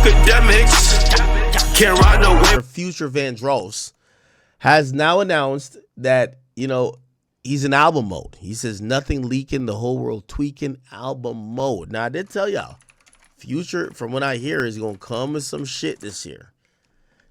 Akademiks can't ride no way. Future Vandross has now announced that, you know, he's in album mode. He says nothing leaking, the whole world tweaking, album mode. Now, I did tell y'all, Future, from what I hear, is going to come with some shit this year.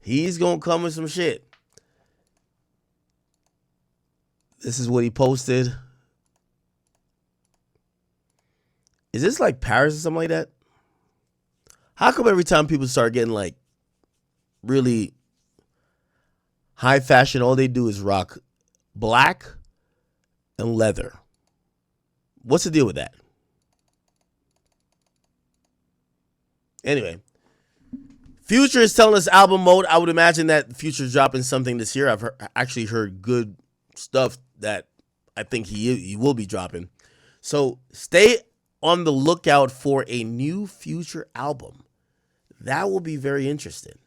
He's going to come with some shit. This is what he posted. Is this like Paris or something like that? How come every time people start getting like really high fashion, all they do is rock black and leather? What's the deal with that? Anyway, Future is telling us album mode. I would imagine that Future's dropping something this year. I've actually heard good stuff that I think he will be dropping. So stay on the lookout for a new Future album. That will be very interesting.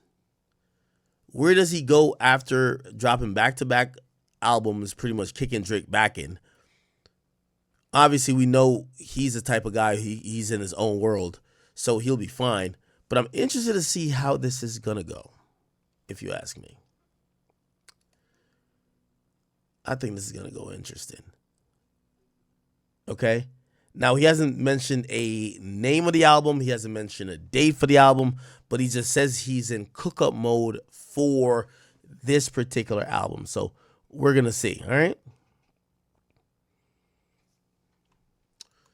Where does he go after dropping back-to-back albums, pretty much kicking Drake back in? Obviously, we know he's the type of guy, he's in his own world, so he'll be fine. But I'm interested to see how this is going to go, if you ask me. I think this is going to go interesting. Okay? Now, he hasn't mentioned a name of the album. He hasn't mentioned a date for the album. But he just says he's in cook-up mode for this particular album. So, we're going to see. All right?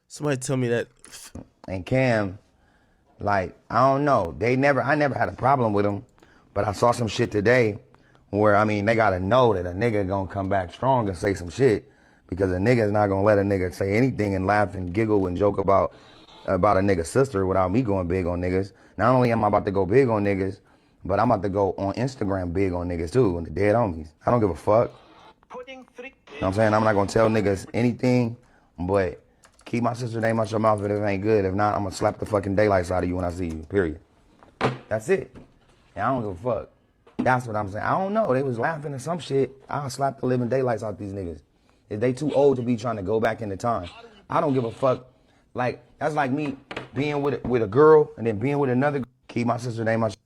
Somebody tell me that. And Cam, like, I don't know. I never had a problem with him. But I saw some shit today where, I mean, they got to know that a nigga going to come back strong and say some shit. Because a nigga is not going to let a nigga say anything and laugh and giggle and joke about a nigga's sister without me going big on niggas. Not only am I about to go big on niggas, but I'm about to go on Instagram big on niggas too, and the dead homies. I don't give a fuck. You know what I'm saying? I'm not going to tell niggas anything, but keep my sister name out your mouth if it ain't good. If not, I'm going to slap the fucking daylights out of you when I see you, period. That's it. And I don't give a fuck. That's what I'm saying. I don't know. They was laughing at some shit. I'll slap the living daylights out these niggas. If they too old to be trying to go back into time. I don't give a fuck. Like, that's like me being with a girl and then being with another girl. Keep my sister name out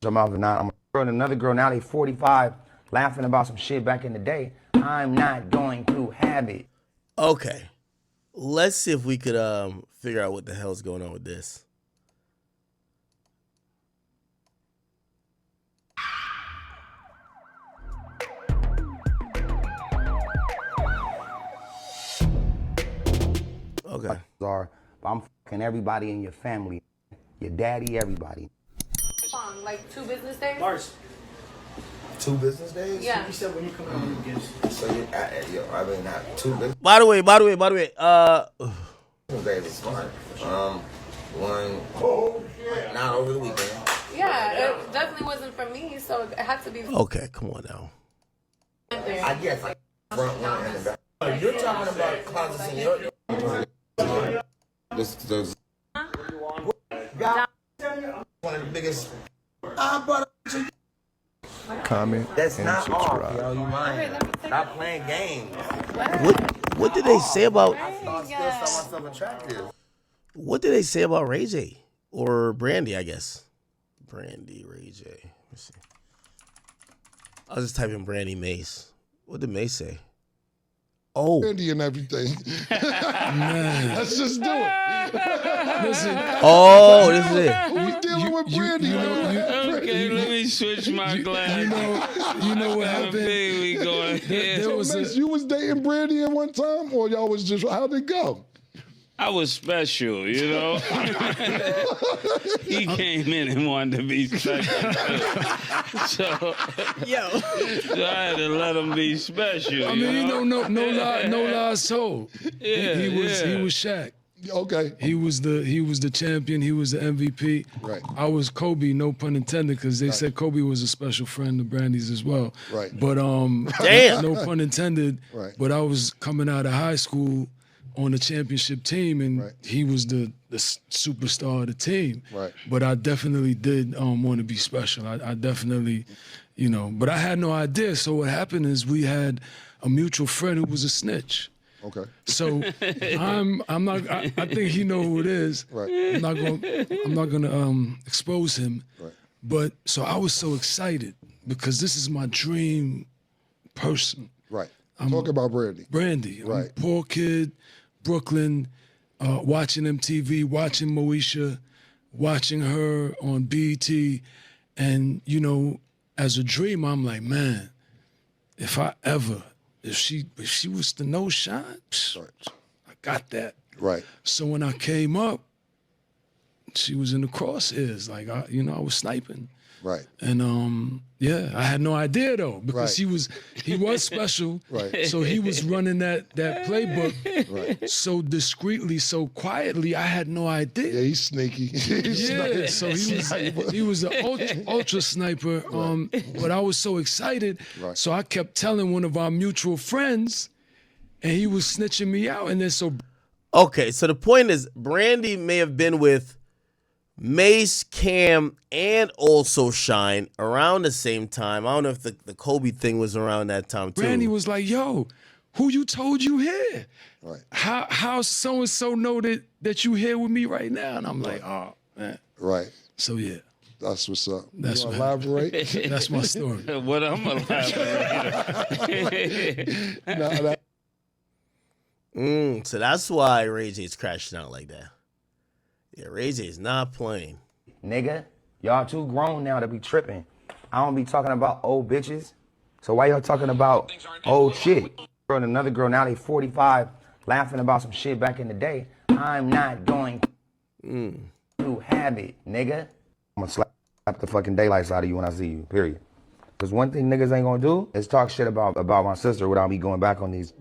your mouth or not. I'm a girl and another girl. Now they 45 laughing about some shit back in the day. I'm not going to have it. Okay. Let's see if we could figure out what the hell's going on with this. Okay. But I'm fucking everybody in your family. Your daddy, everybody. Like 2 business days? Mars. 2 business days? Yeah. You said when you come out with gifts. So I mean, not 2 business By the way. days is fine. One, not over the weekend. Yeah, it definitely wasn't for me, so it had to be. Okay, come on now. I guess like front one and the back. You're talking about closets in your... This one of the biggest. Comment. That's and not subscribe. off, yo. You mind? Stop playing games. What did they say about? I still saw myself attractive. What did they say about Ray J or Brandy? I guess Brandy, Ray J. Let's see. I'll just type in Brandy Mase. What did Mase say? Oh, Brandy and everything. Let's just do it. Listen, oh, this is it. Who's dealing with Brandy? Okay, let me switch my glass. you know what happened? We going here. There was Mace, you was dating Brandy at one time, or y'all was just, how'd it go? I was special, you know. He came in and wanted to be special. So I had to let him be special. I mean, no lies told. Yeah, he was Shaq. Okay. He was the champion. He was the MVP. Right. I was Kobe, no pun intended, because they said Kobe was a special friend of Brandy's as well. Right. But Damn. no pun intended. Right. But I was coming out of high school on the championship team, and he was the superstar of the team. Right. But I definitely did want to be special. I definitely, but I had no idea. So what happened is we had a mutual friend who was a snitch. Okay. So I'm not. I think he know who it is. Right. I'm not gonna expose him. Right. But so I was so excited because this is my dream person. Right. Talk about Brandy. Brandy. I'm a Right. poor kid, Brooklyn, watching MTV, watching Moesha, watching her on BET. And, you know, as a dream, I'm like, man, if she was to know Shine, I got that. Right. So when I came up, she was in the crosshairs. Like, I was sniping. Right. And yeah, I had no idea though, because he was special. Right. So he was running that playbook Right. so discreetly, so quietly. I had no idea. Yeah, he's sneaky. Yeah, so he was an ultra sniper. But I was so excited. Right. So I kept telling one of our mutual friends, and he was snitching me out. And then Okay, so the point is, Brandy may have been with Mase, Cam, and also Shine around the same time. I don't know if the Kobe thing was around that time too. Brandy was like, "Yo, who you told you here? Right. How so and so know that you here with me right now?" And I'm like, "Oh man." Right. So yeah, That's what's up. That's you what elaborate? that's my story. What I'm So that's why Ray J's crashing out like that. Yeah, Ray J is not playing. Nigga, y'all too grown now to be tripping. I don't be talking about old bitches. So why y'all talking about old shit? Girl and another girl, now they 45, laughing about some shit back in the day. I'm not going to have it, nigga. I'm gonna slap the fucking daylights out of you when I see you, period. Because one thing niggas ain't gonna do is talk shit about my sister without me going back on these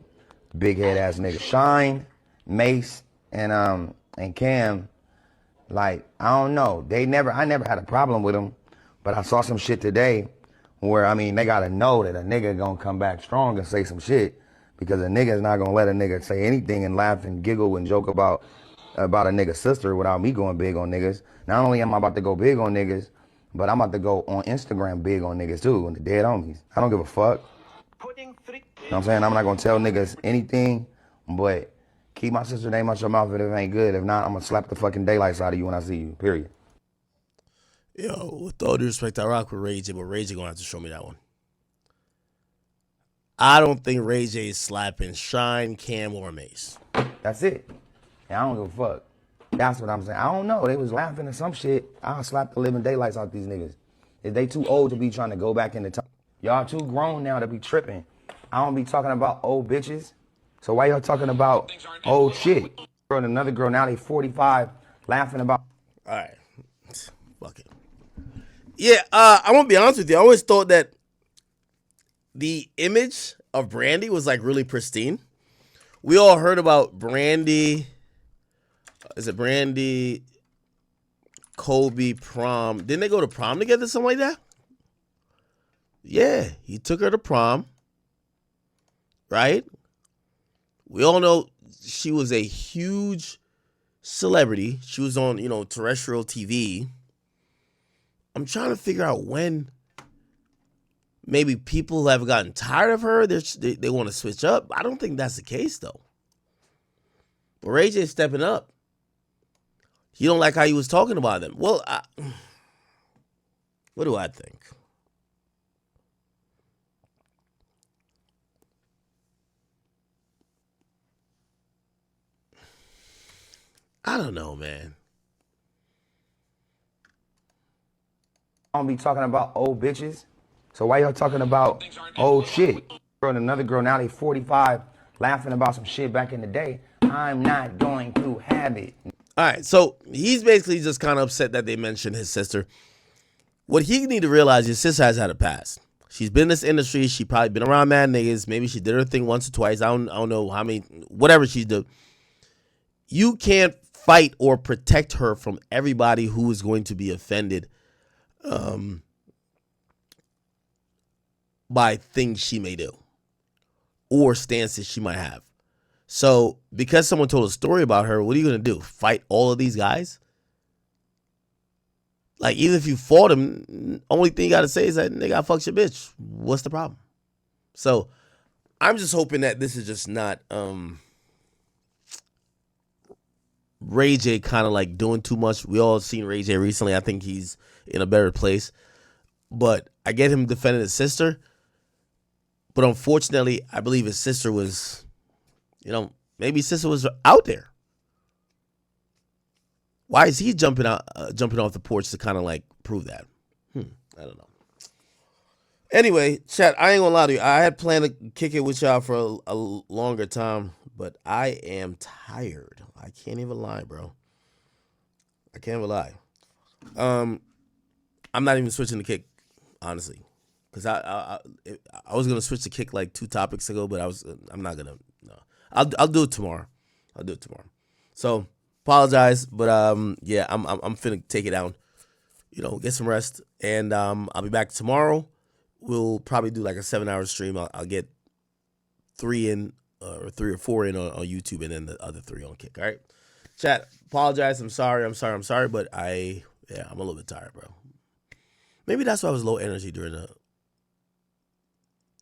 big head ass niggas. Shine, Mase, and Cam, like, I don't know. I never had a problem with them, but I saw some shit today where, I mean, they gotta know that a nigga gonna come back strong and say some shit, because a nigga is not gonna let a nigga say anything and laugh and giggle and joke about a nigga's sister without me going big on niggas. Not only am I about to go big on niggas, but I'm about to go on Instagram big on niggas too, and the dead homies. I don't give a fuck. You know what I'm saying? I'm not gonna tell niggas anything, but keep my sister name out your mouth if it ain't good. If not, I'm gonna slap the fucking daylights out of you when I see you, period. Yo, with all due respect, I rock with Ray J, but Ray J gonna have to show me that one. I don't think Ray J is slapping Shine, Cam, or Mase. That's it. And I don't give a fuck. That's what I'm saying. I don't know. They was laughing at some shit. I'll slap the living daylights out these niggas. If they too old to be trying to go back in the time. Y'all too grown now to be tripping. I don't be talking about old bitches. So why y'all talking about old shit? Girl and another girl, now they 45, laughing about. All right. Fuck it. Yeah, I'm going to be honest with you. I always thought that the image of Brandy was like really pristine. We all heard about Brandy. Is it Brandy, Kobe, prom? Didn't they go to prom together, something like that? Yeah, he took her to prom. Right? We all know she was a huge celebrity. She was on, terrestrial TV. I'm trying to figure out when maybe people have gotten tired of her. They want to switch up. I don't think that's the case, though. But Ray J's stepping up. He don't like how he was talking about them. Well, what do I think? I don't know, man. I don't be talking about old bitches. So why y'all talking about old shit? Girl and another girl, now they 45, laughing about some shit back in the day. I'm not going to have it. All right, so he's basically just kind of upset that they mentioned his sister. What he need to realize, his sister has had a past. She's been in this industry. She probably been around mad niggas. Maybe she did her thing once or twice. I don't know how many, whatever she did. You can't fight or protect her from everybody who is going to be offended by things she may do or stances she might have. So because someone told a story about her, what are you going to do? Fight all of these guys? Like, even if you fought him, only thing you got to say is that, nigga, I fucked your bitch. What's the problem? So I'm just hoping that this is just not Ray J kind of like doing too much. We all seen Ray J recently. I think he's in a better place. But I get him defending his sister. But unfortunately, I believe his sister was, maybe his sister was out there. Why is he jumping off the porch to kind of like prove that? I don't know. Anyway, chat, I ain't gonna lie to you. I had planned to kick it with y'all for a longer time, but I am tired. I can't even lie, bro. I can't even lie. I'm not even switching the kick, honestly, because I was gonna switch the kick like 2 topics ago, but I'm not gonna. No, I'll do it tomorrow. So apologize, but yeah, I'm finna take it down. Get some rest, and I'll be back tomorrow. We'll probably do like a 7-hour stream. I'll get 3 in, or 3 or 4 in on YouTube, and then the other 3 on Kick. All right, chat. Apologize. I'm sorry. But I'm a little bit tired, bro. Maybe that's why I was low energy during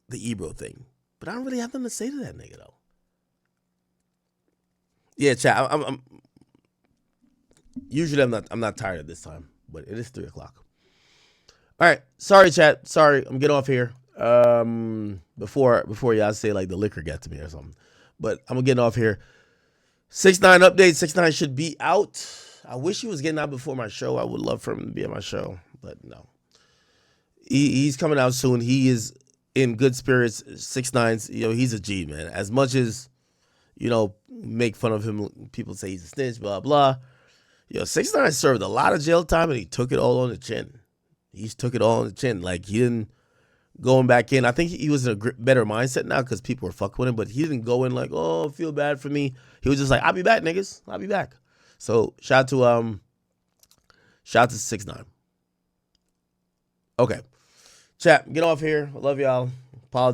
the Ebro thing. But I don't really have nothing to say to that nigga though. Yeah, chat. I'm usually I'm not tired at this time, but it is 3 o'clock. All right, sorry, chat. Sorry, I'm getting off here. Before y'all say like the liquor got to me or something, but I'm getting off here. 6ix9ine update. 6ix9ine should be out. I wish he was getting out before my show. I would love for him to be on my show, but no. He's coming out soon. He is in good spirits. 6ix9ine's, he's a G, man. As much as, make fun of him, people say he's a snitch, blah blah. 6ix9ine served a lot of jail time, and he took it all on the chin. Like, he didn't going back in. I think he was in a better mindset now because people were fucking with him, but he didn't go in like, oh, feel bad for me. He was just like, I'll be back, niggas. I'll be back. So shout out to 6ix9ine. Okay. Chat, get off here. I love y'all. Apologize.